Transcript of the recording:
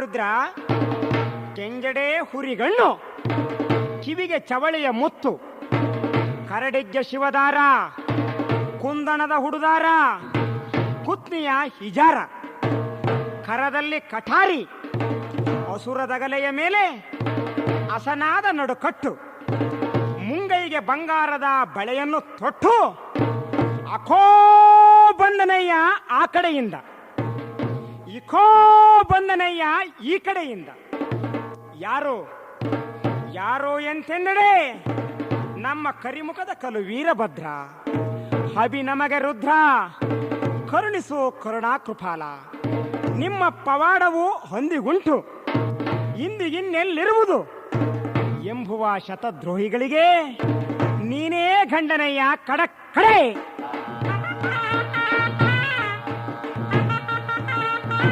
ರುದ್ರ ಕೆಂಜಡೆ ಹುರಿಗಣ್ಣು, ಕಿವಿಗೆ ಚವಳಿಯ ಮುತ್ತು, ಕರಡಿಗೆ ಶಿವದಾರ, ಕುಂದಣದ ಹುಡುದಾರ, ಕುತ್ನಿಯ ಹಿಜಾರ, ಕರದಲ್ಲಿ ಕಠಾರಿ, ಅಸುರದಗಲೆಯ ಮೇಲೆ ಅಸನಾದ ನಡುಕಟ್ಟು, ಮುಂಗೈಗೆ ಬಂಗಾರದ ಬಳೆಯನ್ನು ತೊಟ್ಟು ಅಖೋ ಬಂದನಯ್ಯ ಆ ಕಡೆಯಿಂದ, ಇಖೋ ಬಂದನಯ್ಯ ಈ ಕಡೆಯಿಂದ. ಯಾರು ಯಾರೋ ಎಂತೆಂದಡೆ ನಮ್ಮ ಕರಿಮುಖದ ಕಲು ವೀರಭದ್ರ. ಹಬಿ ನಮಗೆ ರುದ್ರ, ಕರುಣಿಸು ಕರುಣಾ ಕೃಪಾಲ. ನಿಮ್ಮ ಪವಾಡವು ಹೊಂದಿಗುಂಟು, ಇಂದಿಗಿನ್ನೆಲ್ಲಿರುವುದು ಎಂಬುವ ಶತದ್ರೋಹಿಗಳಿಗೆ ನೀನೇ ಗಂಡನಯ್ಯ ಕಡೆ.